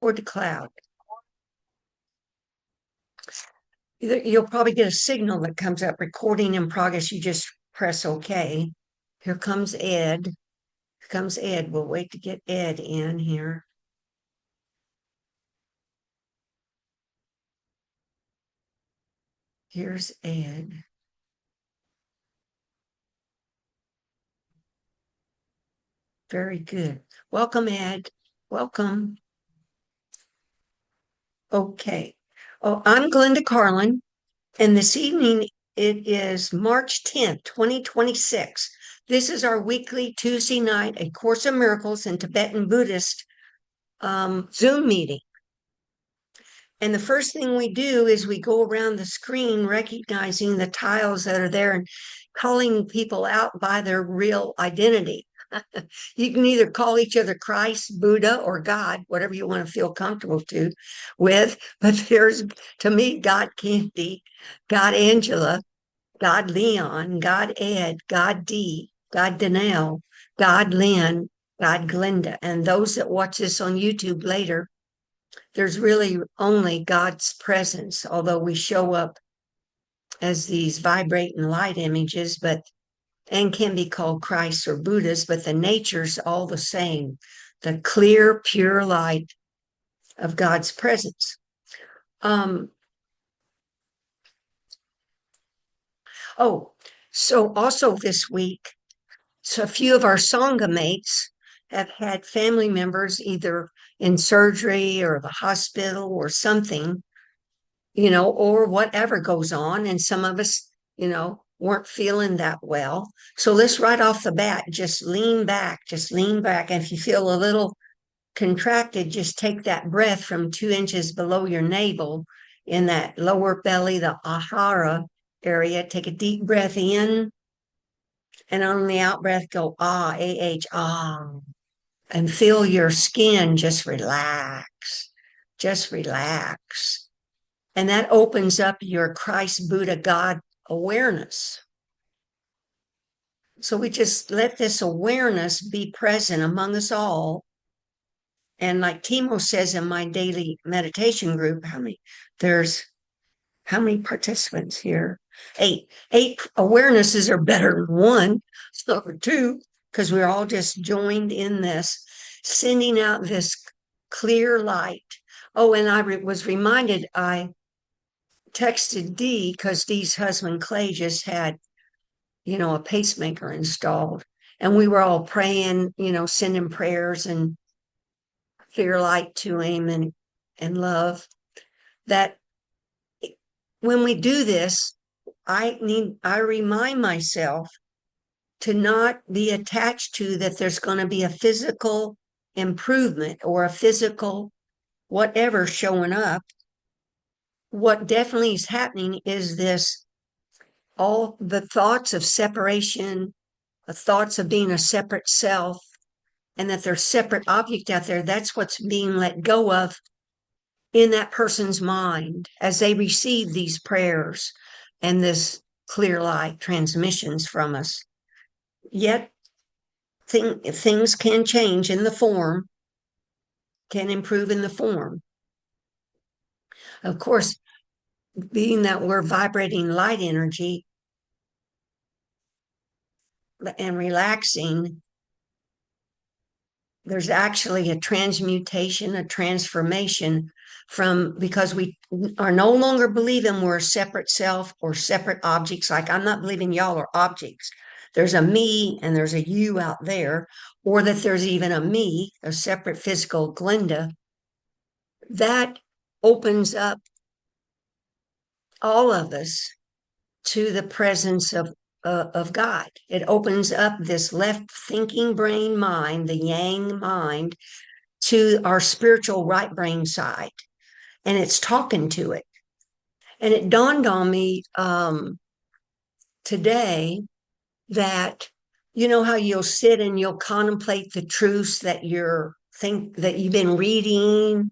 toward the cloud. You'll probably get a signal that comes up, recording in progress. You just press OK. Here comes Ed. Here comes Ed. We'll wait to get Ed in here. Here's Ed. Very good. Welcome, Ed. Welcome. Okay. Oh, I'm Glenda Carlin, and this evening it is March 10th, 2026. This is our weekly Tuesday night, A Course in Miracles in Tibetan Buddhist Zoom meeting. And the first thing we do is we go around the screen recognizing the tiles that are there and calling people out by their real identity. You can either call each other Christ, Buddha, or God, whatever you want to feel comfortable with. But there's, to me, God Candy, God Angela, God Leon, God Ed, God D, God Danelle, God Lynn, God Glenda. And those that watch this on YouTube later, there's really only God's presence, although we show up as these vibrating light images, and can be called Christ or Buddhas, but the nature's all the same, the clear, pure light of God's presence. So also this week, so a few of our Sangha mates have had family members either in surgery or the hospital or something, or whatever goes on. And some of us, weren't feeling that well. So let's right off the bat, just lean back. And if you feel a little contracted, just take that breath from 2 inches below your navel in that lower belly, the ahara area. Take a deep breath in. And on the out breath, go ah, ah, ah. And feel your skin just relax. Just relax. And that opens up your Christ, Buddha, God awareness. So we just let this awareness be present among us all. And like Timo says in my daily meditation group, how many participants here? 8. 8 awarenesses are better than 1. So 2, because we're all just joined in this, sending out this clear light. Oh, and I was reminded, I texted Dee because Dee's husband Clay just had, a pacemaker installed. And we were all praying, sending prayers and fear light to him and love. That when we do this, I remind myself to not be attached to that there's going to be a physical improvement or a physical whatever showing up. What definitely is happening is this, all the thoughts of separation, the thoughts of being a separate self, and that there's separate object out there, that's what's being let go of in that person's mind as they receive these prayers and this clear light transmissions from us. Yet things can change in the form, can improve in the form. Of course, being that we're vibrating light energy and relaxing, there's actually a transmutation, a transformation because we are no longer believing we're a separate self or separate objects. Like, I'm not believing y'all are objects. There's a me and there's a you out there, or that there's even a me, a separate physical Glenda. That opens up all of us to the presence of God. It opens up this left thinking brain mind, the Yang mind, to our spiritual right brain side. And it's talking to it. And it dawned on me today that, how you'll sit and you'll contemplate the truths that that you've been reading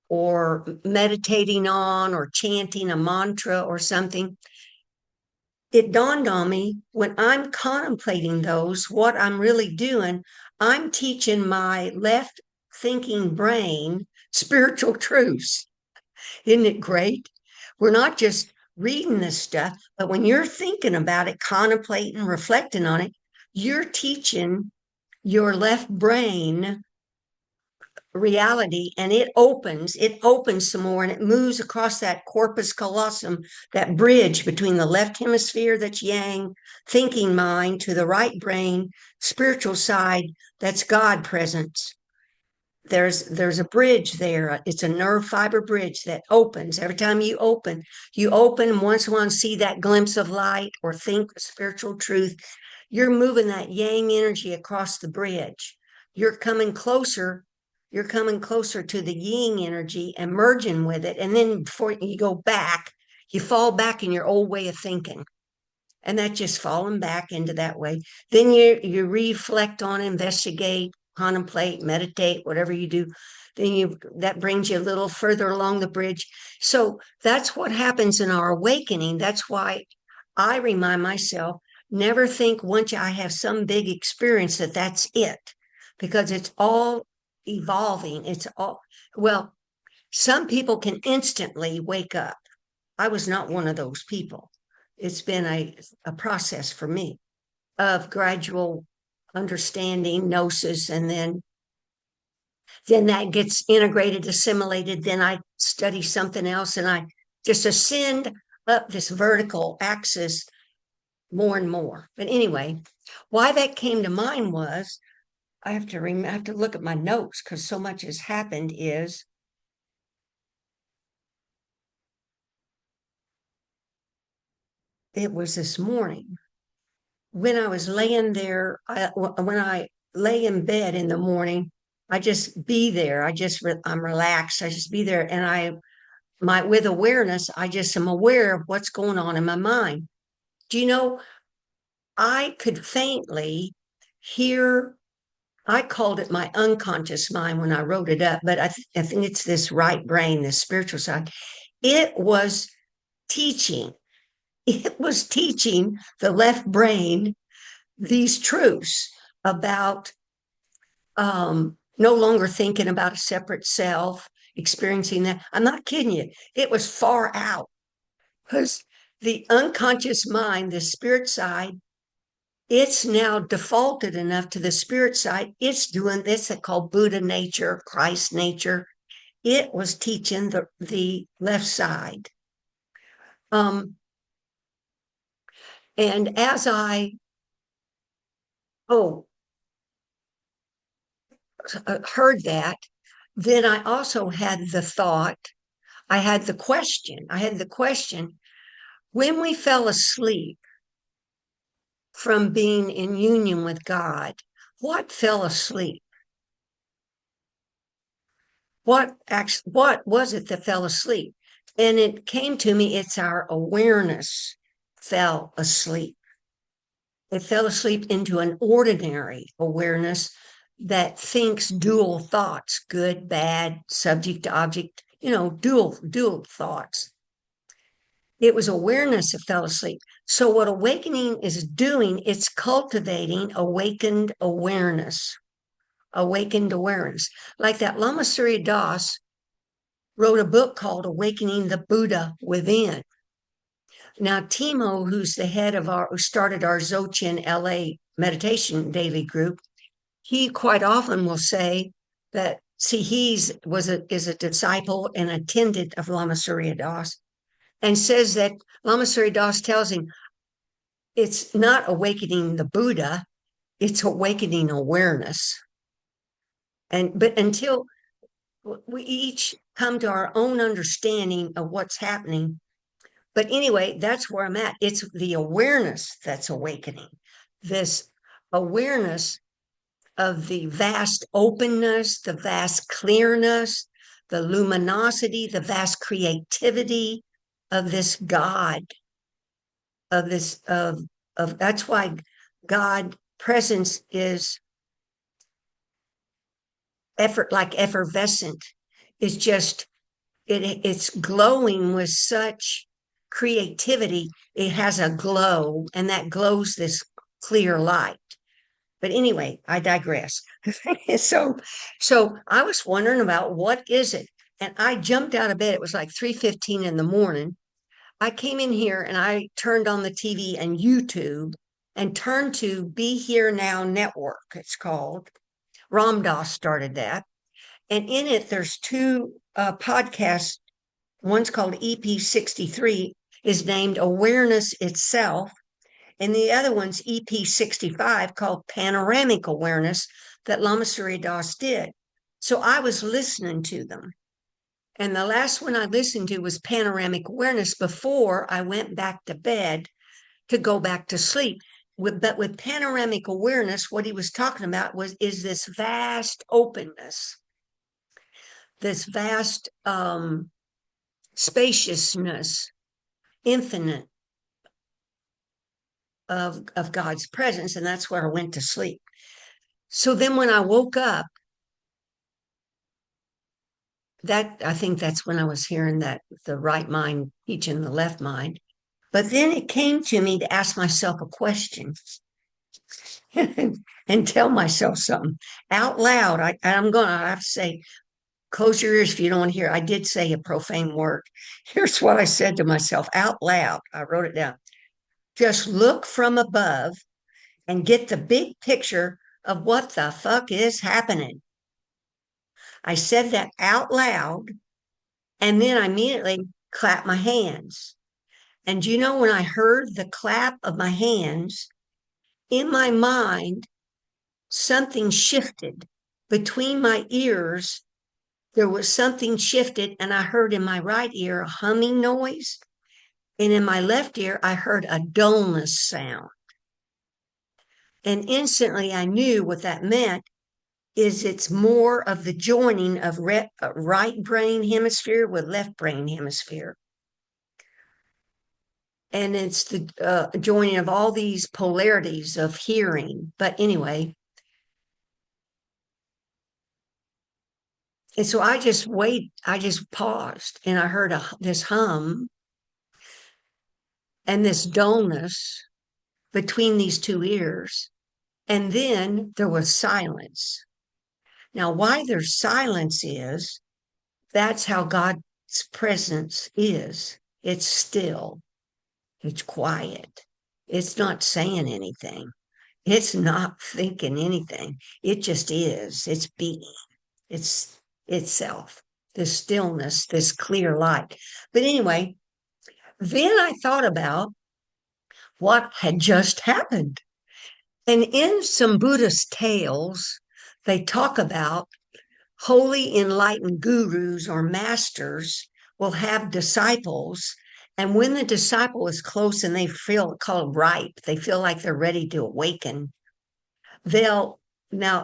or meditating on or chanting a mantra or something. It dawned on me, when I'm contemplating those, what I'm really doing, I'm teaching my left thinking brain spiritual truths. Isn't it great? We're not just reading this stuff, but when you're thinking about it, contemplating, reflecting on it, you're teaching your left brain reality, and it opens some more, and it moves across that corpus callosum, that bridge between the left hemisphere, that's yang thinking mind, to the right brain spiritual side, that's God presence. There's a bridge there. It's a nerve fiber bridge that opens every time you open and once in a while see that glimpse of light or think spiritual truth. You're moving that yang energy across the bridge. you're coming closer you're coming closer to the yin energy and merging with it, and then before you go back, you fall back in your old way of thinking, and that just falling back into that way. Then you reflect on, investigate, contemplate, meditate, whatever you do. Then that brings you a little further along the bridge. So that's what happens in our awakening. That's why I remind myself, never think once I have some big experience that that's it, because it's all evolving. It's all, well, some people can instantly wake up. I was not one of those people. It's been a process for me of gradual understanding, gnosis, and then that gets integrated, assimilated. Then I study something else, and I just ascend up this vertical axis more and more. But anyway, why that came to mind was, I have to look at my notes because so much has happened. It was this morning when I was laying there. When I lay in bed in the morning, I just be there. I'm relaxed. I just be there, and with awareness, I just am aware of what's going on in my mind. Do you know, I could faintly hear, I called it my unconscious mind when I wrote it up, but I think it's this right brain, this spiritual side. It was teaching. It was teaching the left brain these truths about no longer thinking about a separate self, experiencing that. I'm not kidding you. It was far out, because the unconscious mind, the spirit side, it's now defaulted enough to the spirit side. It's doing this, they call Buddha nature, Christ nature. It was teaching the left side. And as I, oh, heard that, then I also had the thought, I had the question, when we fell asleep from being in union with God, what fell asleep? What was it that fell asleep? And it came to me, it's our awareness fell asleep. It fell asleep into an ordinary awareness that thinks dual thoughts, good, bad, subject to object, dual thoughts. It was awareness that fell asleep. So what awakening is doing, it's cultivating awakened awareness. Like that Lama Surya Das wrote a book called Awakening the Buddha Within. Now, Timo, who's the head of who started our Dzogchen LA meditation daily group, he quite often will say that, see, is a disciple and attendant of Lama Surya Das, and says that Lama Surya Das tells him it's not awakening the Buddha, it's awakening awareness. But until we each come to our own understanding of what's happening. But anyway, that's where I'm at. It's the awareness that's awakening. This awareness of the vast openness, the vast clearness, the luminosity, the vast creativity of this God, of that's why God presence is effervescent. It's just it's glowing with such creativity. It has a glow, and that glows this clear light. But anyway, I digress. so so I was wondering about, what is it? And I jumped out of bed. It was like 3:15 in the morning. I came in here and I turned on the TV and YouTube and turned to Be Here Now Network, it's called. Ram Dass started that. And in it, there's two podcasts. One's called EP 63, is named Awareness Itself. And the other one's EP 65 called Panoramic Awareness that Lama Surya Das did. So I was listening to them. And the last one I listened to was Panoramic Awareness before I went back to bed to go back to sleep. But with Panoramic Awareness, what he was talking about is this vast openness, this vast spaciousness, infinite of God's presence. And that's where I went to sleep. So then when I woke up, I think that's when I was hearing that the right mind teaching the left mind. But then it came to me to ask myself a question and tell myself something out loud. I'm going to have to say, close your ears if you don't want to hear. I did say a profane word. Here's what I said to myself out loud. I wrote it down. Just look from above and get the big picture of what the fuck is happening. I said that out loud, and then I immediately clapped my hands. And you know, when I heard the clap of my hands, in my mind, something shifted between my ears. There was something shifted, and I heard in my right ear a humming noise. And in my left ear, I heard a dullness sound. And instantly I knew what that meant is it's more of the joining of right brain hemisphere with left brain hemisphere. And it's the joining of all these polarities of hearing. But anyway, and so I just paused and I heard this hum and this dullness between these two ears. And then there was silence. Now, why there's silence is that's how God's presence is. It's still, it's quiet, it's not saying anything, it's not thinking anything. It just is, it's being, it's itself, this stillness, this clear light. But anyway, then I thought about what had just happened. And in some Buddhist tales, they talk about holy enlightened gurus or masters will have disciples. And when the disciple is close and they feel called ripe, they feel like they're ready to awaken, now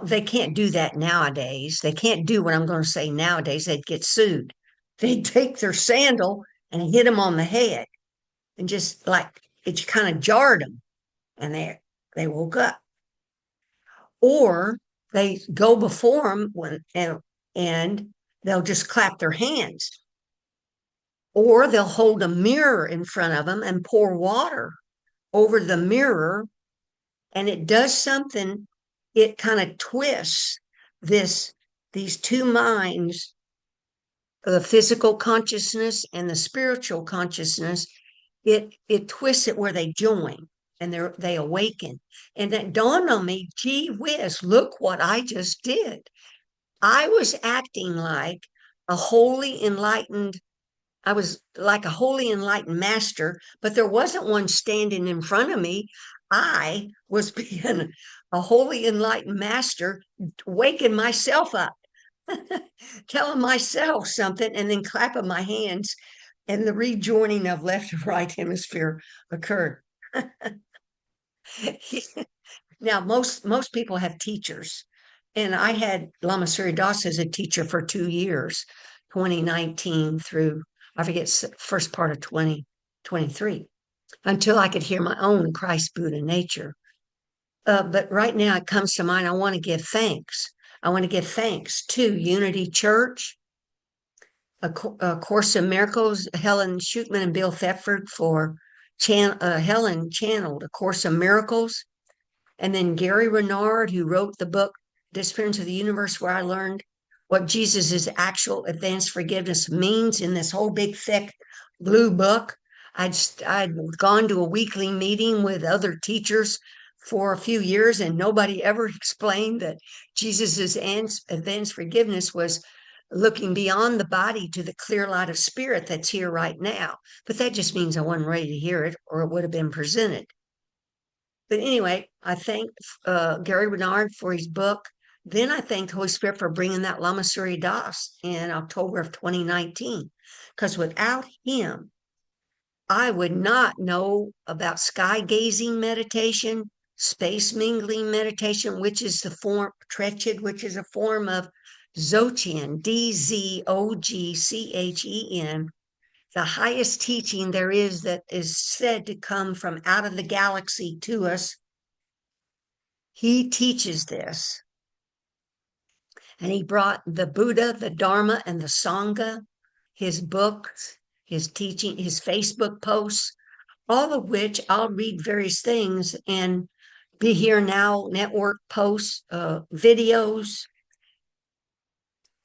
they can't do that nowadays. They can't do what I'm going to say nowadays. They'd get sued. They'd take their sandal and hit them on the head and just like it kind of jarred them and they woke up. Or they go before them and they'll just clap their hands. Or they'll hold a mirror in front of them and pour water over the mirror. And it does something, it kind of twists these two minds, the physical consciousness and the spiritual consciousness. It twists it where they join and they awaken. And that dawned on me, gee whiz, look what I just did. I was acting like a holy enlightened, I was like a holy enlightened master, but there wasn't one standing in front of me. I was being a holy enlightened master, waking myself up, telling myself something, and then clapping my hands, and the rejoining of left and right hemisphere occurred. Now, most people have teachers, and I had Lama Surya Das as a teacher for 2 years, 2019 through, I forget, first part of 2023, until I could hear my own Christ, Buddha, nature. But right now it comes to mind, I want to give thanks. I want to give thanks to Unity Church, A Course in Miracles, Helen Schutman and Bill Thetford for Helen channeled A Course in Miracles. And then Gary Renard, who wrote the book Disappearance of the Universe, where I learned what Jesus's actual advanced forgiveness means in this whole big thick blue book. I'd gone to a weekly meeting with other teachers for a few years, and nobody ever explained that Jesus's advanced forgiveness was looking beyond the body to the clear light of spirit that's here right now. But that just means I wasn't ready to hear it, or it would have been presented. But anyway, I thank Gary Renard for his book. Then I thank the Holy Spirit for bringing that Lama Surya Das in October of 2019. Because without him, I would not know about sky gazing meditation, space mingling meditation, which is the form Trechid, which is a form of Dzogchen, Dzogchen, the highest teaching there is that is said to come from out of the galaxy to us. He teaches this. And he brought the Buddha, the Dharma, and the Sangha, his books, his teaching, his Facebook posts, all of which I'll read various things and Be Here Now network posts, videos,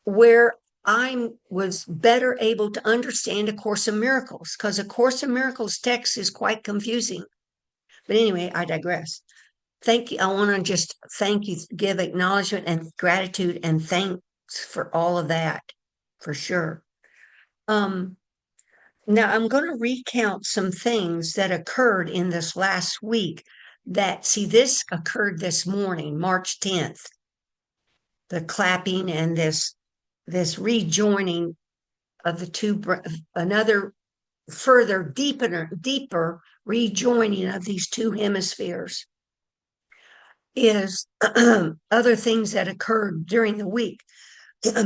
where I was better able to understand A Course in Miracles, because A Course in Miracles text is quite confusing. But anyway, I digress. Thank you. I want to just thank you, give acknowledgement and gratitude and thanks for all of that, for sure. Now I'm going to recount some things that occurred in this last week this occurred this morning, March 10th, the clapping and this rejoining of the two, another further deeper rejoining of these two hemispheres is other things that occurred during the week.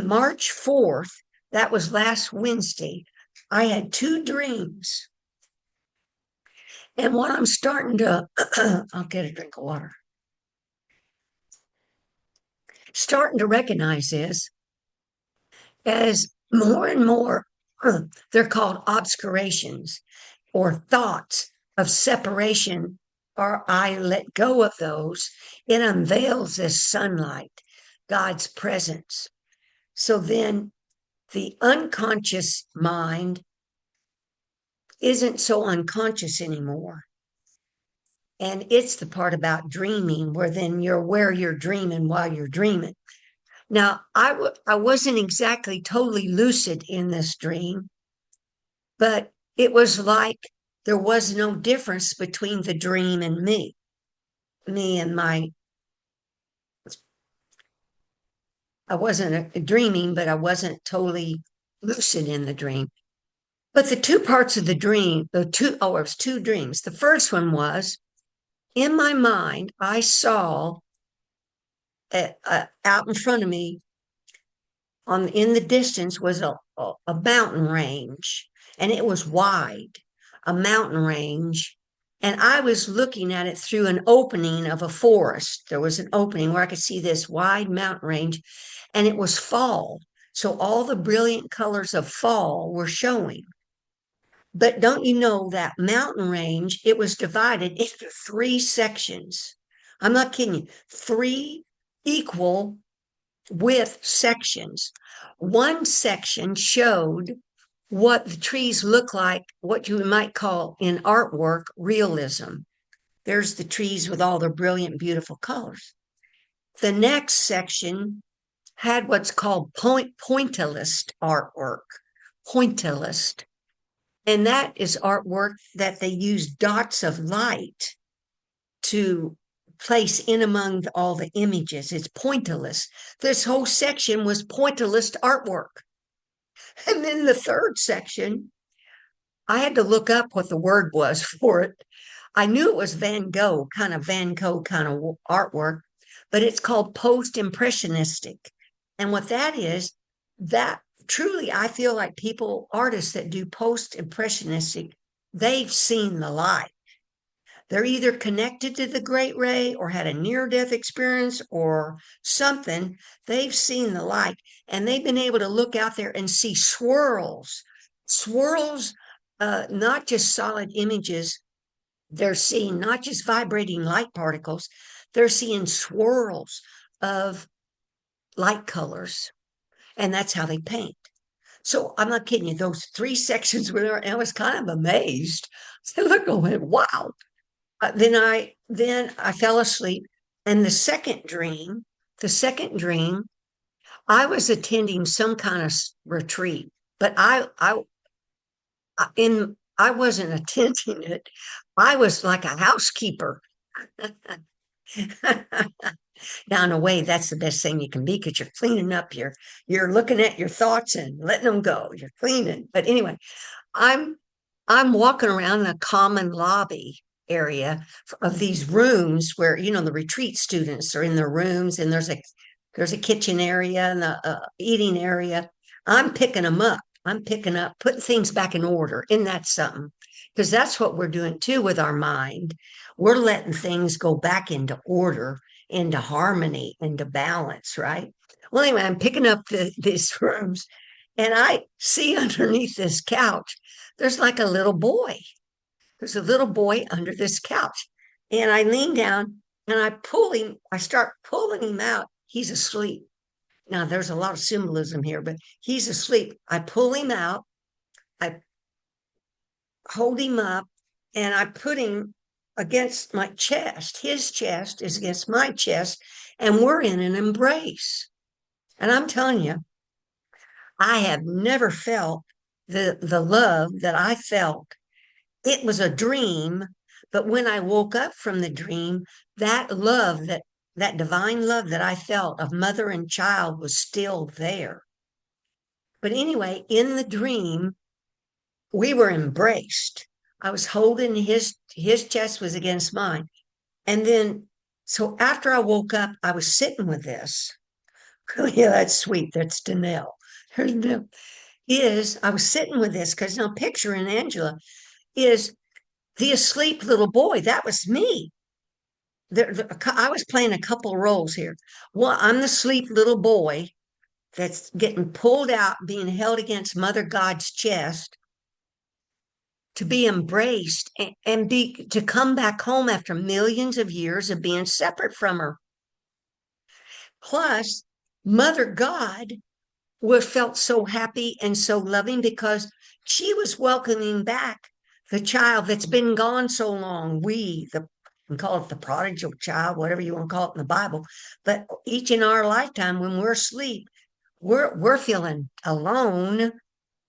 March 4th, that was last Wednesday, I had two dreams. And what I'm starting to, I'll get a drink of water, starting to recognize is as more and more, they're called obscurations or thoughts of separation, or I let go of those, it unveils this sunlight, God's presence. So then the unconscious mind isn't so unconscious anymore. And it's the part about dreaming where then you're aware you're dreaming while you're dreaming. Now, I wasn't exactly totally lucid in this dream, but it was like there was no difference between the dream and me and my, I wasn't dreaming, but I wasn't totally lucid in the dream. But the two parts of the dream, it was two dreams. The first one was in my mind, I saw out in front of me in the distance was a mountain range, and it was wide, a mountain range. And I was looking at it through an opening of a forest. There was an opening where I could see this wide mountain range, and it was fall. So all the brilliant colors of fall were showing. But don't you know that mountain range, it was divided into three sections. I'm not kidding you. Three equal width sections. One section showed what the trees look like, what you might call in artwork, realism. There's the trees with all their brilliant, beautiful colors. The next section had what's called pointillist artwork. Pointillist. And that is artwork that they use dots of light to place in among all the images. It's pointillist. This whole section was pointillist artwork. And then the third section, I had to look up what the word was for it. I knew it was Van Gogh kind of artwork, but it's called post-impressionistic. And what that is, that truly, I feel like artists that do post-impressionistic, they've seen the light. They're either connected to the great ray or had a near-death experience or something. They've seen the light, and they've been able to look out there and see swirls, not just solid images. They're seeing not just vibrating light particles, they're seeing swirls of light colors. And that's how they paint. So I'm not kidding you. Those three sections were there, and I was kind of amazed. I look, I went, wow. Then I fell asleep. And the second dream, I was attending some kind of retreat, but I wasn't attending it. I was like a housekeeper. Now, in a way, that's the best thing you can be because you're cleaning up. You're looking at your thoughts and letting them go. You're cleaning. But anyway, I'm I'm walking around in a common lobby area of these rooms where the retreat students are in their rooms, and there's a kitchen area and a eating area. I'm picking them up. I'm picking up, putting things back in order. Isn't that something? Because that's what we're doing too with our mind. We're letting things go back into order, into harmony, into balance, right? Well, anyway, I'm picking up these rooms, and I see underneath this couch, there's like a little boy. There's a little boy under this couch. And I lean down and I start pulling him out. He's asleep. Now, there's a lot of symbolism here, but he's asleep. I pull him out, I hold him up, and I put him against my chest. His chest is against my chest, and we're in an embrace. And I'm telling you, I have never felt the love that I felt. It was a dream, but when I woke up from the dream, that love, that divine love that I felt of mother and child was still there. But anyway, in the dream, we were embraced. I was holding his chest was against mine. And then so after I woke up, I was sitting with this. Yeah, that's sweet. That's Danelle. There's Danelle. I was sitting with this because now picturing Angela is the asleep little boy. That was me. I was playing a couple of roles here. Well, I'm the asleep little boy that's getting pulled out, being held against Mother God's chest to be embraced and be to come back home after millions of years of being separate from her. Plus, Mother God was felt so happy and so loving because she was welcoming back the child that's been gone so long. We can call it the prodigal child, whatever you want to call it in the Bible. But each in our lifetime, when we're asleep, we're feeling alone,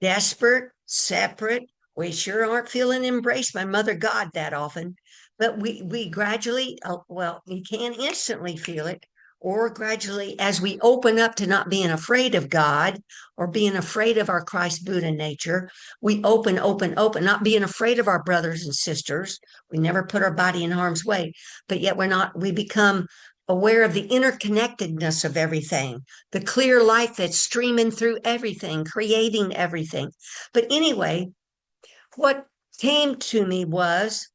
desperate, separate. We sure aren't feeling embraced by Mother God that often. But we gradually, well, we can instantly feel it, or gradually as we open up to not being afraid of God or being afraid of our Christ Buddha nature, we open, not being afraid of our brothers and sisters. We never put our body in harm's way, but yet we become aware of the interconnectedness of everything, the clear light that's streaming through everything, creating everything. But anyway, what came to me was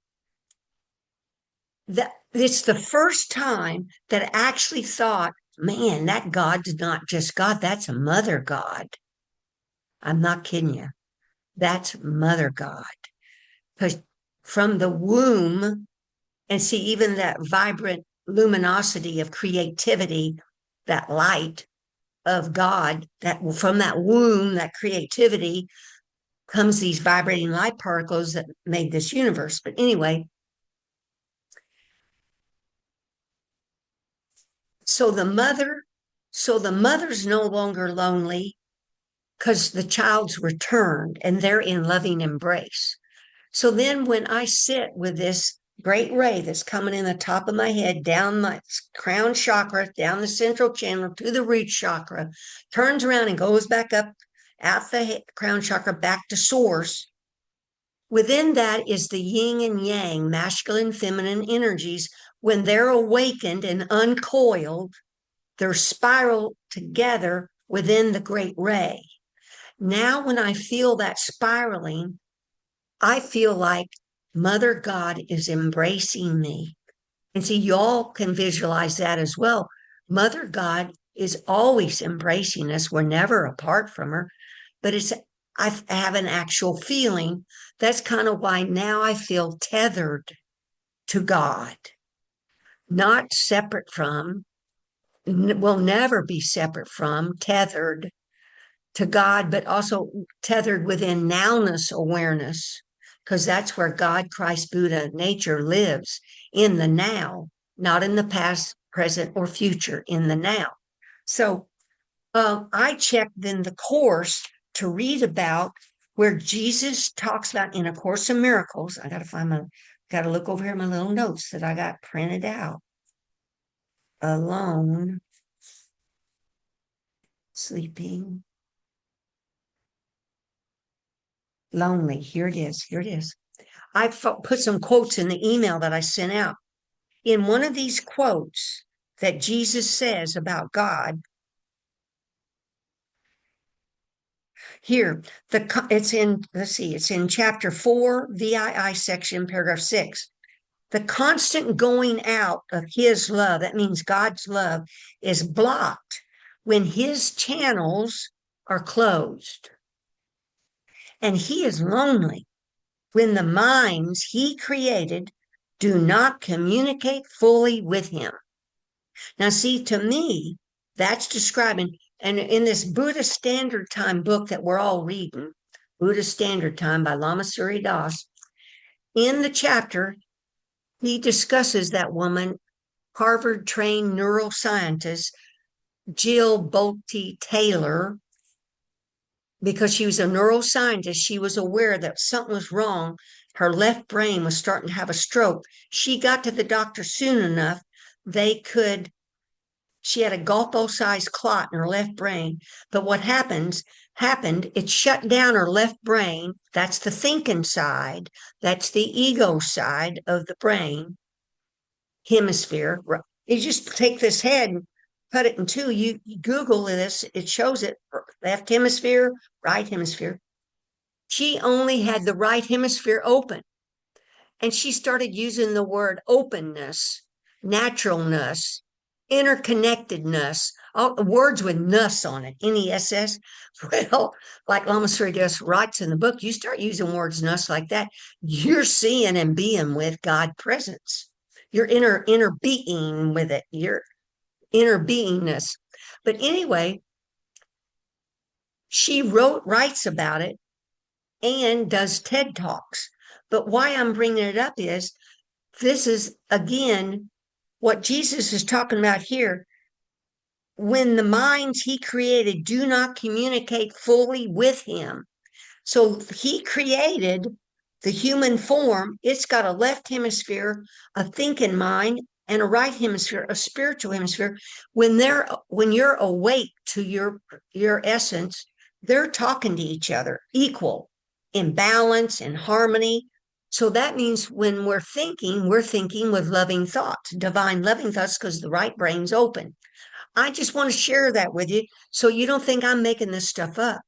that it's the first time that I actually thought, man, that God's not just God, that's a mother God. I'm not kidding you. That's mother God. Because from the womb, and see, even that vibrant luminosity of creativity, that light of God, that from that womb, that creativity comes these vibrating light particles that made this universe. But anyway, so the mother, so the mother's no longer lonely because the child's returned and they're in loving embrace. So then when I sit with this great ray that's coming in the top of my head, down my crown chakra, down the central channel to the root chakra, turns around and goes back up out the crown chakra back to source. Within that is the yin and yang, masculine, feminine energies. When they're awakened and uncoiled, they're spiral together within the great ray. Now, when I feel that spiraling, I feel like Mother God is embracing me. And see, y'all can visualize that as well. Mother God is always embracing us. We're never apart from her, but I have an actual feeling. That's kind of why now I feel tethered to God, not separate from, will never be separate from, tethered. to God, but also tethered within nowness awareness, because that's where God, Christ, Buddha, nature lives in the now, not in the past, present, or future, in the now. So I checked then the course to read about where Jesus talks about in A Course in Miracles. I got to look over here at my little notes that I got printed out. Alone, sleeping, lonely. Here it is. Here it is. I put some quotes in the email that I sent out. In one of these quotes that Jesus says about God, here, it's in, let's see, it's in chapter 4, VII section, paragraph 6. The constant going out of his love, that means God's love, is blocked when his channels are closed. And he is lonely when the minds he created do not communicate fully with him. Now, see, to me, that's describing, and in this Buddha Standard Time book that we're all reading, Buddha Standard Time by Lama Surya Das, in the chapter, he discusses that woman, Harvard trained neuroscientist Jill Bolte Taylor, because she was a neuroscientist. She was aware that something was wrong. Her left brain was starting to have a stroke. She got to the doctor soon enough. She had a golf ball sized clot in her left brain. But what happened, it shut down her left brain. That's the thinking side. That's the ego side of the brain hemisphere. You just take this head and cut it in two. You Google this, it shows it left hemisphere, right hemisphere. She only had the right hemisphere open. And she started using the word openness, naturalness, interconnectedness, all words with ness on it, N-E-S-S. Well, like Lama Surya writes in the book, you start using words ness like that, you're seeing and being with God presence. Your inner being with it, your inner beingness. But anyway, she writes about it and does TED Talks. But why I'm bringing it up is this is, again, what Jesus is talking about here. When the minds he created do not communicate fully with him. So he created the human form. It's got a left hemisphere, a thinking mind, and a right hemisphere, a spiritual hemisphere. When you're awake to your essence, they're talking to each other, equal, in balance, in harmony. So that means when we're thinking with loving thoughts, divine loving thoughts, because the right brain's open. I just want to share that with you so you don't think I'm making this stuff up.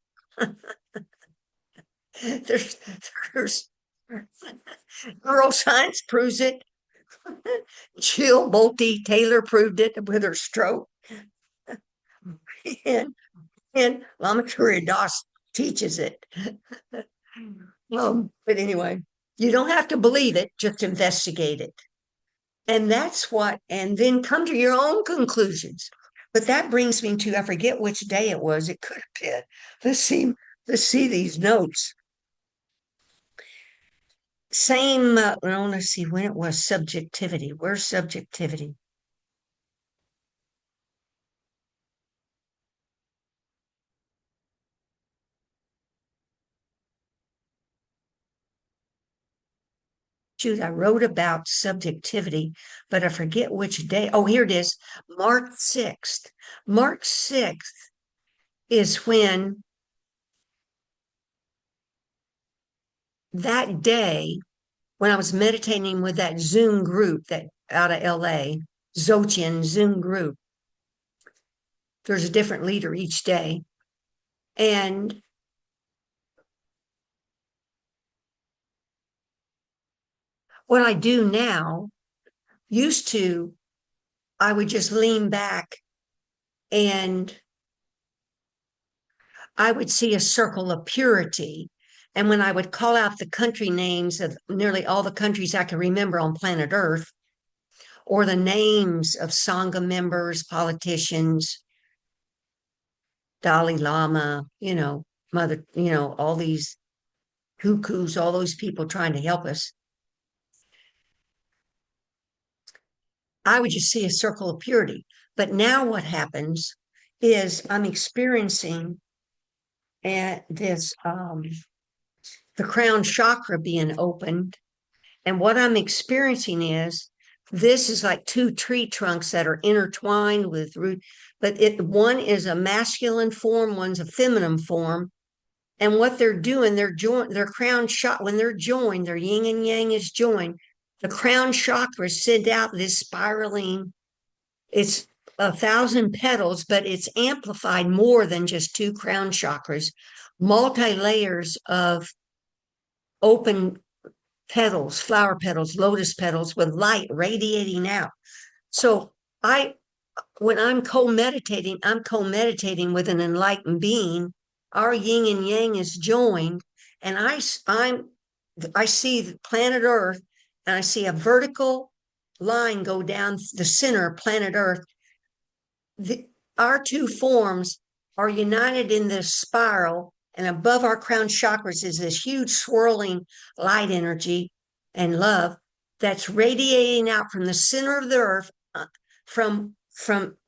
there's neuroscience proves it. Jill Bolte Taylor proved it with her stroke. and, and Lama Surya Das teaches it. But anyway, you don't have to believe it, just investigate it. And that's what, and then come to your own conclusions. But that brings me to, I forget which day it was. It could have been. Let's see these notes. Same, let's see when it was subjectivity. Where's subjectivity? Shoot, I wrote about subjectivity, but I forget which day. Oh, here it is. March 6th. March 6th is when that day, when I was meditating with that Zoom group that out of LA, Dzogchen Zoom group. There's a different leader each day. And what I do now, used to, I would just lean back and I would see a circle of purity. And when I would call out the country names of nearly all the countries I can remember on planet Earth, or the names of Sangha members, politicians, Dalai Lama, Mother, all these cuckoos, all those people trying to help us, I would just see a circle of purity. But now what happens is I'm experiencing this the crown chakra being opened. And what I'm experiencing is this is like two tree trunks that are intertwined with root, but one is a masculine form, one's a feminine form. And what they're doing, they're joined, their crown shot when they're joined, their yin and yang is joined. The crown chakras send out this spiraling, it's 1,000 petals, but it's amplified more than just two crown chakras, multi layers of open petals, flower petals, lotus petals with light radiating out. So I, when I'm co-meditating with an enlightened being. Our yin and yang is joined, and I see the planet Earth, and I see a vertical line go down the center of planet Earth. Our two forms are united in this spiral, and above our crown chakras is this huge swirling light energy and love that's radiating out from the center of the earth, from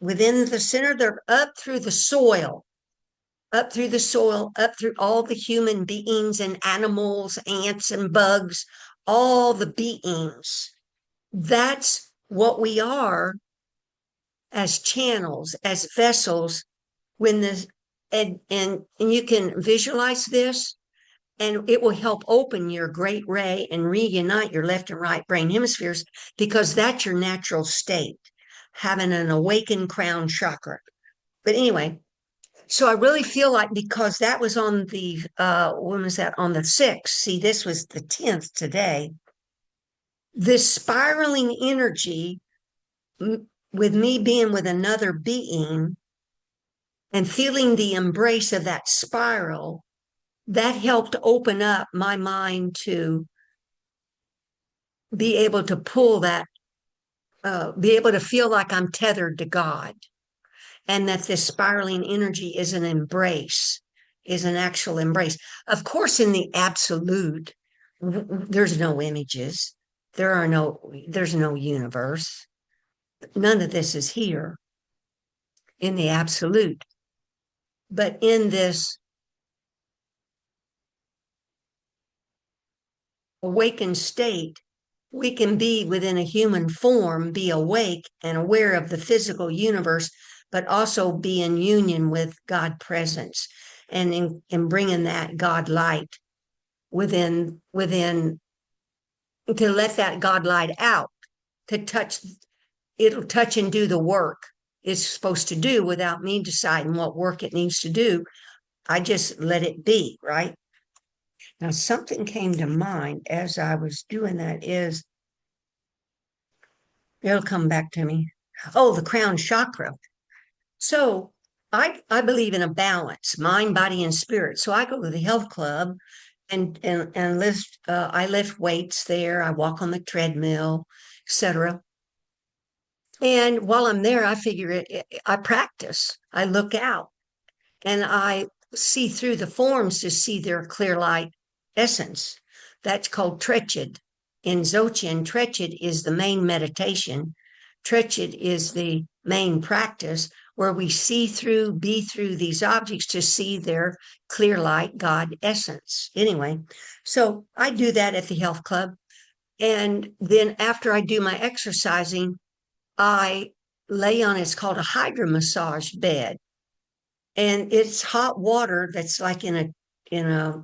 within the center of the earth, up through the soil, up through all the human beings and animals, ants and bugs, all the beings. That's what we are as channels, as vessels, when the and you can visualize this, and it will help open your great ray and reunite your left and right brain hemispheres, because that's your natural state, having an awakened crown chakra. But anyway, so I really feel like, because that was on the when was that, on the 6th? See, this was the 10th today. This spiraling energy, with me being with another being and feeling the embrace of that spiral, that helped open up my mind to be able to pull that, be able to feel like I'm tethered to God, and that this spiraling energy is an embrace, is an actual embrace. Of course, in the absolute, there's no images. There's no universe. None of this is here in the absolute. But in this awakened state, we can be within a human form, be awake and aware of the physical universe, but also be in union with God presence, and in bringing that God light within, to let that God light out, to touch, it'll touch and do the work it's supposed to do without me deciding what work it needs to do. I just let it be, right? Now, something came to mind as I was doing that, is it'll come back to me. Oh, the crown chakra. So I believe in a balance, mind, body, and spirit. So I go to the health club and lift. I lift weights there. I walk on the treadmill, etc. And while I'm there, I figure I practice. I look out and I see through the forms to see their clear light essence. That's called Treched. In Dzogchen, Treched is the main meditation. Treched is the main practice, where we see through, be through these objects to see their clear light God essence. Anyway, so I do that at the health club. And then after I do my exercising, I lay on, it's called a hydro massage bed. And it's hot water that's like in a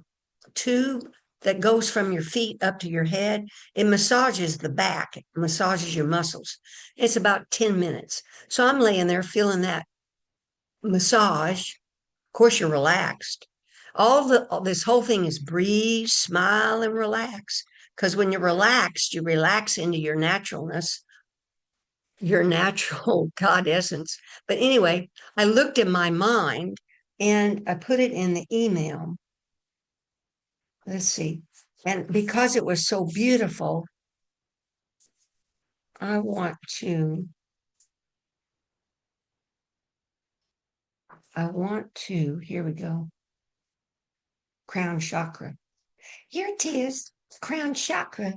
tube that goes from your feet up to your head. It massages the back, it massages your muscles. It's about 10 minutes. So I'm laying there feeling that massage. Of course, you're relaxed. This whole thing is breathe, smile, and relax. Because when you're relaxed, you relax into your naturalness, your natural God essence. But anyway, I looked in my mind and I put it in the email. Let's see. And because it was so beautiful, I want to I want to, here we go. Crown chakra. Here it is, crown chakra.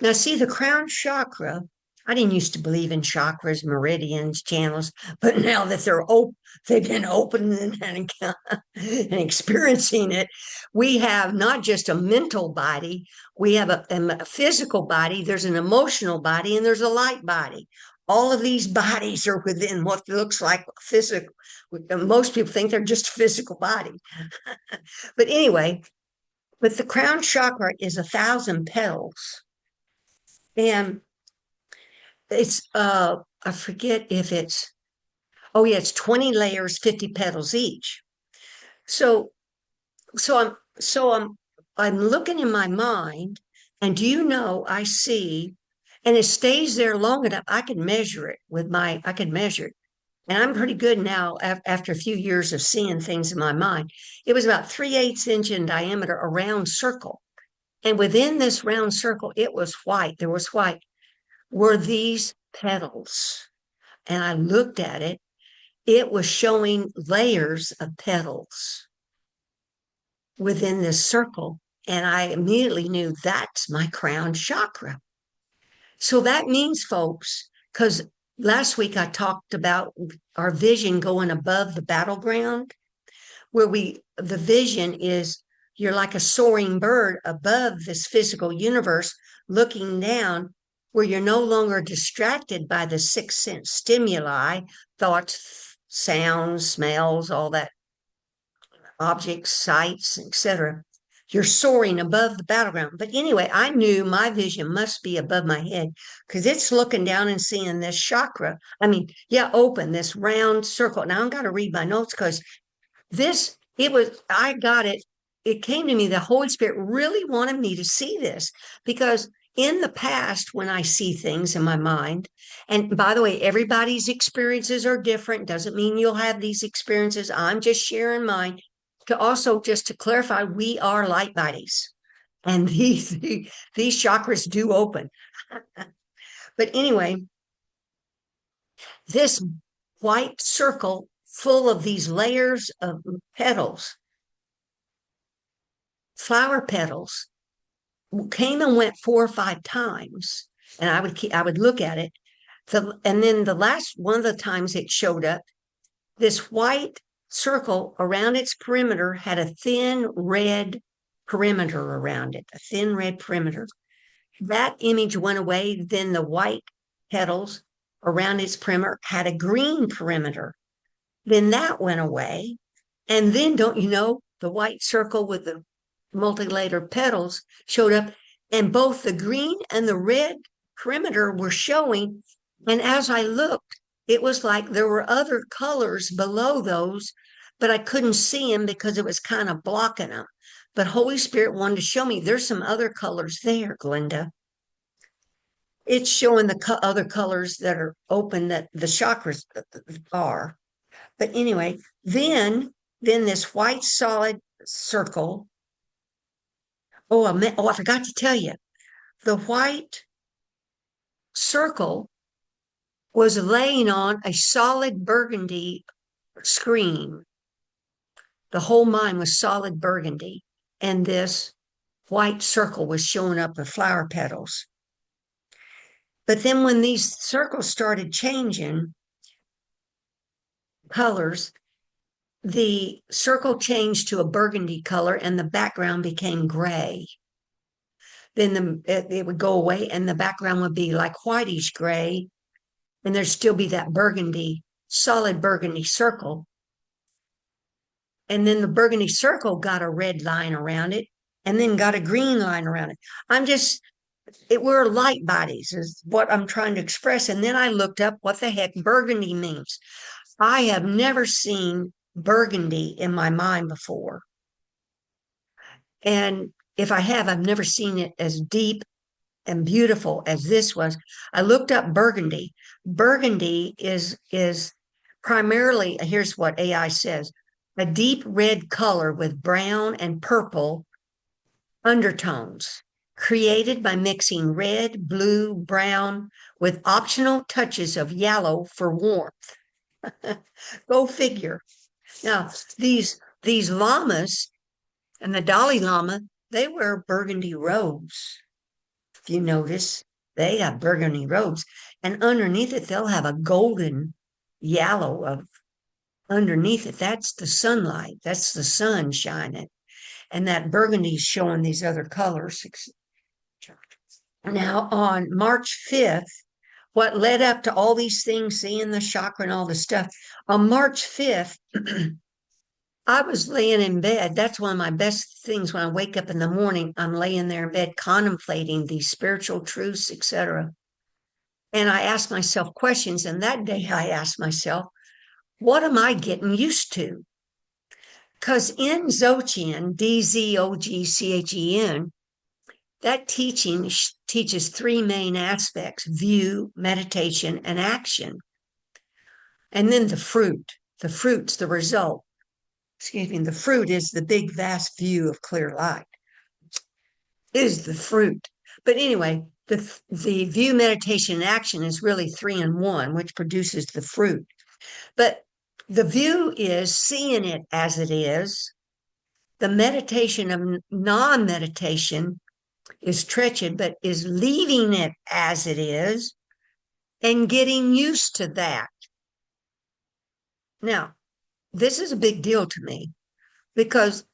Now, see, the crown chakra, I didn't used to believe in chakras, meridians, channels, but now that they've been opened and experiencing it, we have not just a mental body, we have a physical body, there's an emotional body, and there's a light body. All of these bodies are within what looks like physical. Most people think they're just a physical body. But anyway, but the crown chakra is 1,000 petals. And it's I forget if it's oh yeah, it's 20 layers, 50 petals each. So I'm looking in my mind, and do you know I see, and it stays there long enough, I can measure it I can measure it. And I'm pretty good now after a few years of seeing things in my mind. It was about 3/8 inch in diameter, a round circle. And within this round circle, it was white. There was white. Were these petals? And I looked at it. It was showing layers of petals within this circle. And I immediately knew that's my crown chakra. So that means, folks, because last week I talked about our vision going above the battleground, where the vision is you're like a soaring bird above this physical universe looking down, where you're no longer distracted by the sixth sense stimuli, thoughts, sounds, smells, all that, objects, sights, etc. You're soaring above the battleground. But anyway, I knew my vision must be above my head because it's looking down and seeing this chakra. I mean, yeah, open this round circle. Now I've got to read my notes because I got it. It came to me, the Holy Spirit really wanted me to see this because in the past, when I see things in my mind, and by the way, everybody's experiences are different, doesn't mean you'll have these experiences. I'm just sharing mine to also just to clarify, we are light bodies and these chakras do open. But anyway, this white circle full of these layers of petals, flower petals, came and went 4 or 5 times, and I would look at it. And then the last one of the times it showed up, this white circle around its perimeter had a thin red perimeter around it, a thin red perimeter. That image went away. Then the white petals around its perimeter had a green perimeter. Then that went away. And then, don't you know, the white circle with the multi-layered petals showed up, and both the green and the red perimeter were showing. And as I looked, it was like there were other colors below those, but I couldn't see them because it was kind of blocking them. But Holy Spirit wanted to show me there's some other colors there, Glenda. It's showing the other colors that are open that the chakras are. But anyway, then this white solid circle. I forgot to tell you, the white circle was laying on a solid burgundy screen. The whole mind was solid burgundy, and this white circle was showing up with flower petals. But then when these circles started changing colors, the circle changed to a burgundy color and the background became gray. Then it would go away and the background would be like whitish gray, and there'd still be that burgundy, solid burgundy circle. And then the burgundy circle got a red line around it and then got a green line around it. We're light bodies is what I'm trying to express. And then I looked up what the heck burgundy means. I have never seen burgundy in my mind before. And if I have, I've never seen it as deep and beautiful as this was. I looked up burgundy. Burgundy is primarily, here's what AI says, a deep red color with brown and purple undertones, created by mixing red, blue, brown with optional touches of yellow for warmth. Go figure. Now, these lamas and the Dalai Lama, they wear burgundy robes. If you notice, they have burgundy robes, and underneath it, they'll have a golden yellow of underneath it. That's the sunlight. That's the sun shining, and that burgundy's showing these other colors. Now, on March 5th, what led up to all these things, seeing the chakra and all the stuff, on March 5th, I was laying in bed. That's one of my best things when I wake up in the morning. I'm laying there in bed contemplating these spiritual truths, etc. And I asked myself questions. And that day I asked myself, what am I getting used to? Because in Dzogchen, Dzogchen, that teaching teaches three main aspects: view, meditation, and action. And then the fruit. The fruit's the result. Excuse me, the fruit is the big, vast view of clear light, is the fruit. But anyway, the view, meditation, and action is really three in one, which produces the fruit. But the view is seeing it as it is. The meditation of non-meditation is treated, but is leaving it as it is and getting used to that. Now, this is a big deal to me because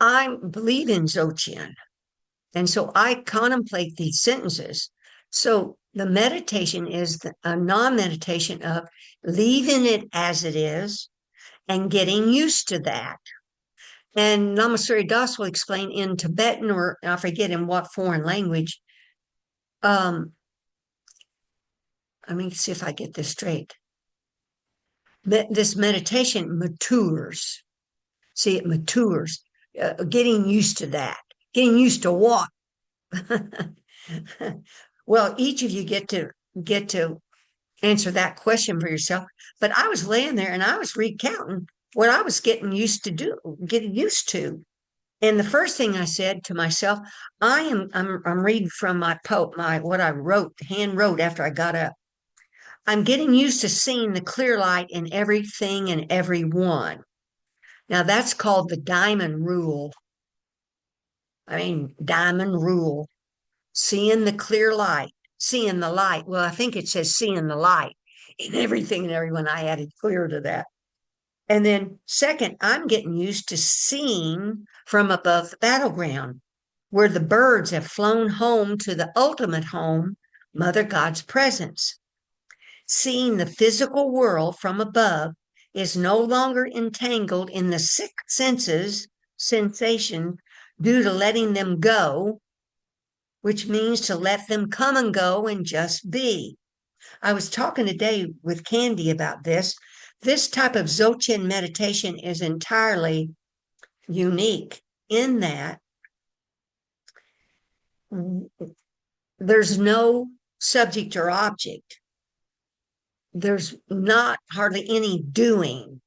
I believe in Dzogchen. And so I contemplate these sentences. So the meditation is a non meditation of leaving it as it is and getting used to that. And Namasuri Das will explain in Tibetan, or I forget in what foreign language. Let me see if I get this straight. This meditation matures. See, it matures. Getting used to that. Getting used to what? Well, each of you get to answer that question for yourself. But I was laying there and I was recounting what I was getting used to. And the first thing I said to myself, I'm reading from my what I hand wrote after I got up. I'm getting used to seeing the clear light in everything and everyone. Now that's called the diamond rule. Diamond rule. Seeing the clear light, seeing the light. Well, I think it says seeing the light in everything and everyone. I added clear to that. And then, second, I'm getting used to seeing from above the battleground where the birds have flown home to the ultimate home, Mother God's presence. Seeing the physical world from above is no longer entangled in the six senses, sensation, due to letting them go, which means to let them come and go and just be. I was talking today with Candy about this. This type of Dzogchen meditation is entirely unique in that there's no subject or object. There's not hardly any doing.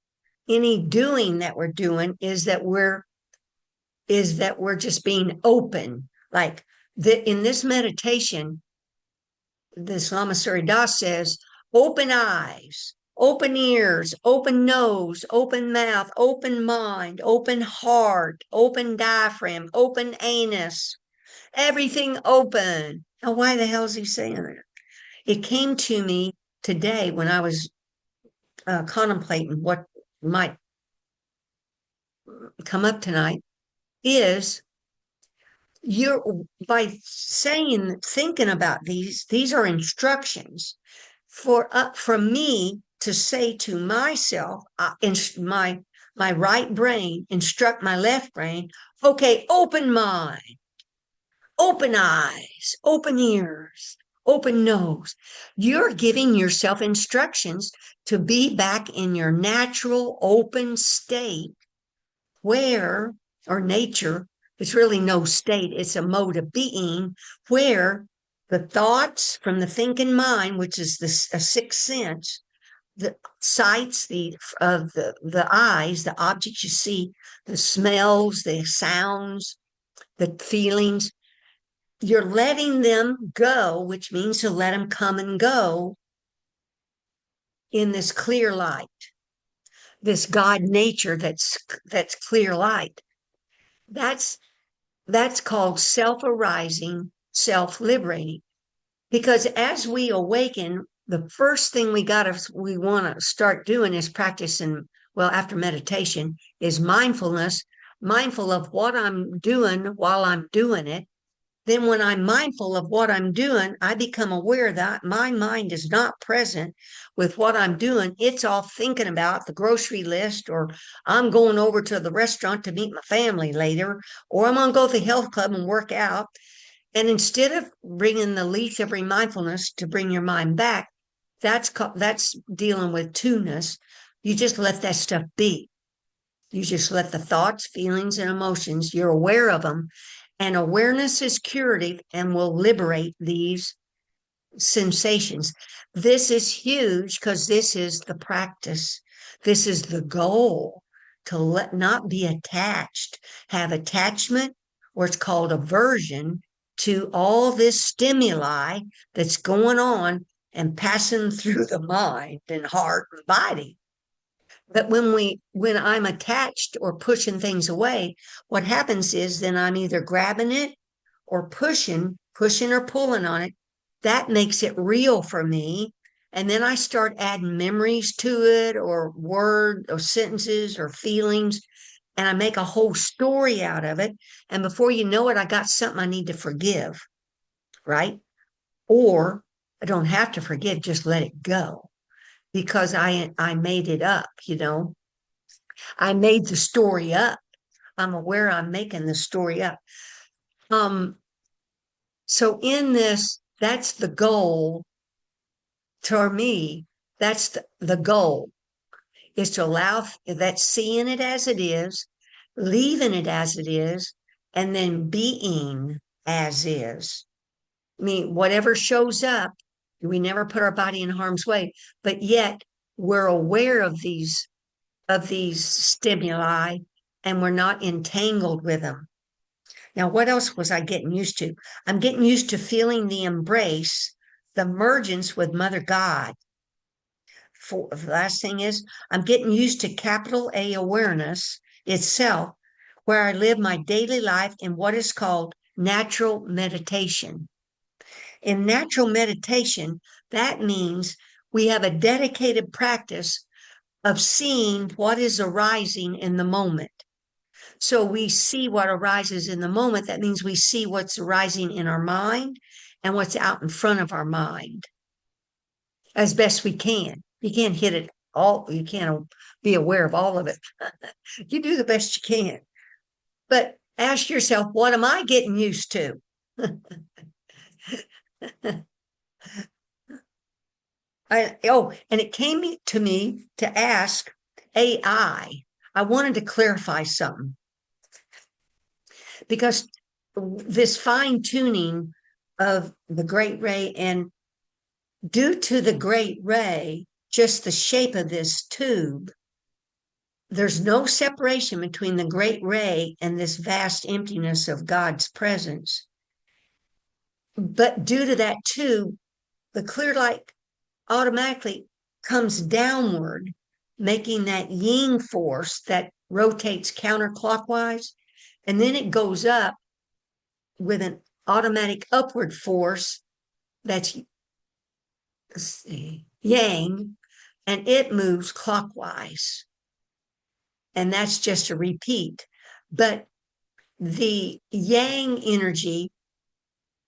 Any doing that we're doing is that we're just being open. Like in this meditation, this Lama Surya Das says, open eyes, open ears, open nose, open mouth, open mind, open heart, open diaphragm, open anus, everything open. Now, why the hell is he saying that? It came to me today when I was contemplating what might come up tonight is you're by thinking about these are instructions for me to say to myself, my right brain instruct my left brain, okay, open mind, open eyes, open ears, open nose. You're giving yourself instructions to be back in your natural open state where, or nature, it's really no state, it's a mode of being where the thoughts from the thinking mind, which is a sixth sense, the sights of the eyes, the objects you see, the smells, the sounds, the feelings, you're letting them go, which means to let them come and go in this clear light, this God nature that's clear light. That's that's called self-arising, self-liberating. Because as we awaken, the first thing we want to start doing is practicing, well, after meditation, is mindfulness, mindful of what I'm doing while I'm doing it. Then when I'm mindful of what I'm doing, I become aware that my mind is not present with what I'm doing. It's all thinking about the grocery list, or I'm going over to the restaurant to meet my family later, or I'm going to go to the health club and work out. And instead of bringing the least every mindfulness to bring your mind back, that's dealing with two-ness. You just let that stuff be. You just let the thoughts, feelings, and emotions, you're aware of them. And awareness is curative and will liberate these sensations. This is huge because this is the practice. This is the goal, to let not be attached, have attachment, or it's called aversion to all this stimuli that's going on and passing through the mind and heart and body. But when I'm attached or pushing things away, what happens is then I'm either grabbing it or pushing or pulling on it. That makes it real for me. And then I start adding memories to it, or word or sentences or feelings, and I make a whole story out of it. And before you know it, I got something I need to forgive, right? Or I don't have to forgive, just let it go because I made it up. I made the story up. I'm aware I'm making the story up. So in this, that's the goal. For me, that's the goal, is to allow that, seeing it as it is, leaving it as it is, and then being as is. I mean, whatever shows up, we never put our body in harm's way, but yet we're aware of these stimuli, and we're not entangled with them. Now, what else was I getting used to? I'm getting used to feeling the embrace, the emergence with Mother God. The last thing is, I'm getting used to capital A awareness itself, where I live my daily life in what is called natural meditation. In natural meditation, that means we have a dedicated practice of seeing what is arising in the moment. So we see what arises in the moment. That means we see what's arising in our mind and what's out in front of our mind as best we can. You can't hit it all. You can't be aware of all of it. You do the best you can. But ask yourself, what am I getting used to? And it came to me to ask AI. I wanted to clarify something, because this fine tuning of the great ray, and due to the great ray, just the shape of this tube, there's no separation between the great ray and this vast emptiness of God's presence. But due to that tube, the clear light automatically comes downward, making that yin force that rotates counterclockwise, and then it goes up with an automatic upward force that's yang, and it moves clockwise. And that's just a repeat. But the yang energy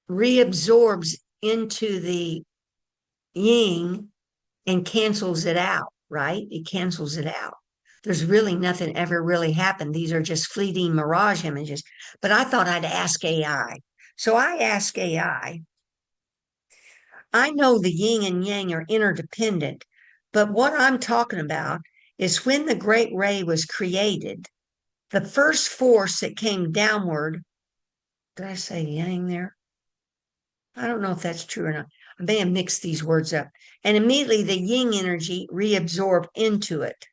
reabsorbs into the yin and cancels it out, right? It cancels it out. There's really nothing ever really happened. These are just fleeting mirage images. But I thought I'd ask AI. So I asked AI, I know the yin and yang are interdependent, but what I'm talking about is when the great ray was created, the first force that came downward, did I say yang there? I don't know if that's true or not. I may have mixed these words up. And immediately the yin energy reabsorbed into it.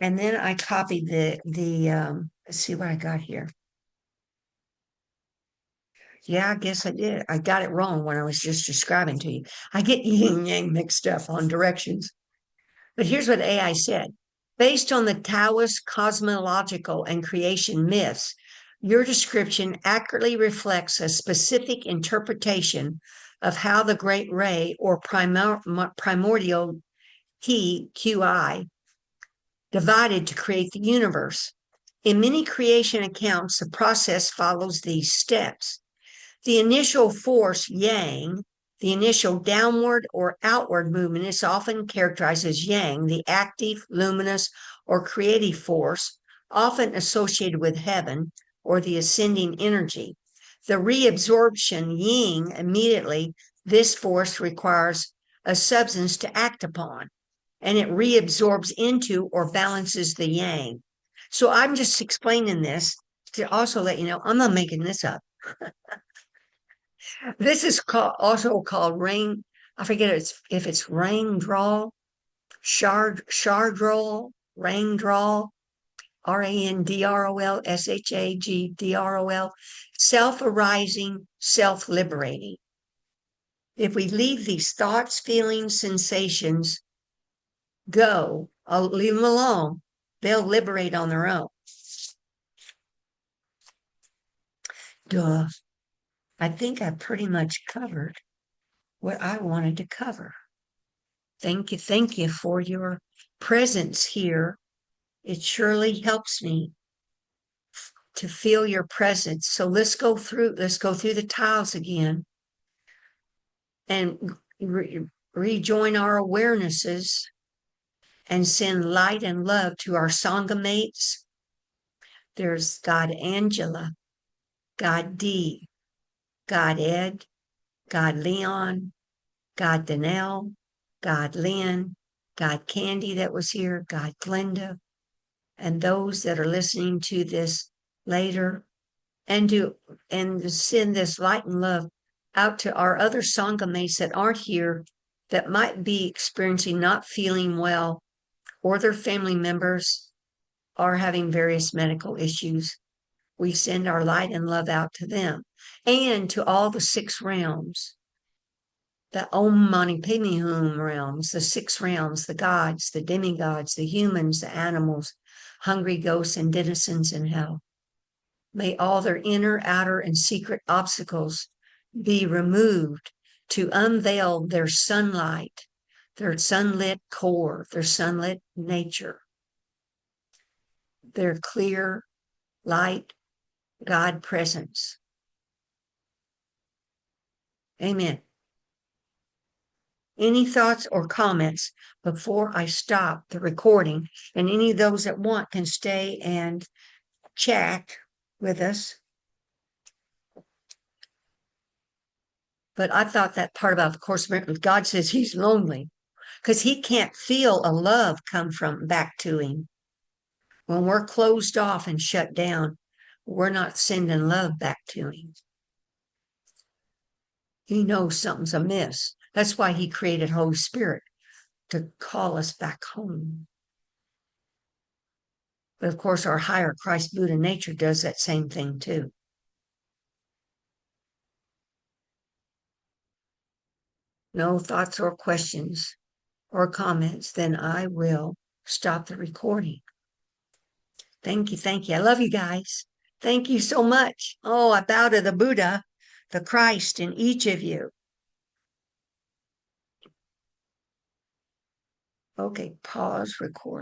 And then I copied let's see what I got here. Yeah, I guess I did. I got it wrong when I was just describing to you. I get yin yang mixed up on directions. But here's what AI said. Based on the Taoist cosmological and creation myths, your description accurately reflects a specific interpretation of how the Great Ray or primordial He, QI, divided to create the universe. In many creation accounts, the process follows these steps. The initial force, yang, the initial downward or outward movement is often characterized as yang, the active, luminous, or creative force, often associated with heaven or the ascending energy. The reabsorption, yin, immediately, this force requires a substance to act upon, and it reabsorbs into or balances the yang. So I'm just explaining this to also let you know I'm not making this up. This is also called rain. I forget if it's rain draw, shardrol, rain draw, RANDROLSHAGDROL, self-arising, self-liberating. If we leave these thoughts, feelings, sensations go, I'll leave them alone, they'll liberate on their own. Duh. I think I pretty much covered what I wanted to cover. Thank you for your presence here. It surely helps me to feel your presence. So let's go through the tiles again and rejoin our awarenesses and send light and love to our Sangha mates. There's God Angela, God D, God Ed, God Leon, God Danelle, God Lynn, God Candy that was here, God Glenda, and those that are listening to this later, and to send this light and love out to our other Sangha mates that aren't here, that might be experiencing not feeling well, or their family members are having various medical issues. We send our light and love out to them and to all the six realms, the Om Mani Padme Hum realms, the six realms, the gods, the demigods, the humans, the animals, hungry ghosts, and denizens in hell. May all their inner, outer, and secret obstacles be removed to unveil their sunlight, their sunlit core, their sunlit nature, their clear light, God presence. Amen. Any thoughts or comments before I stop the recording? And any of those that want can stay and chat with us. But I thought that part about the Course of Miracles, God says he's lonely because he can't feel a love come from back to him. When we're closed off and shut down, we're not sending love back to him. He knows something's amiss. That's why he created Holy Spirit, to call us back home. But of course, our higher Christ Buddha nature does that same thing too. No thoughts or questions or comments, then I will stop the recording. Thank you. Thank you. I love you guys. Thank you so much. Oh, I bow to the Buddha, the Christ in each of you. Okay, pause, record.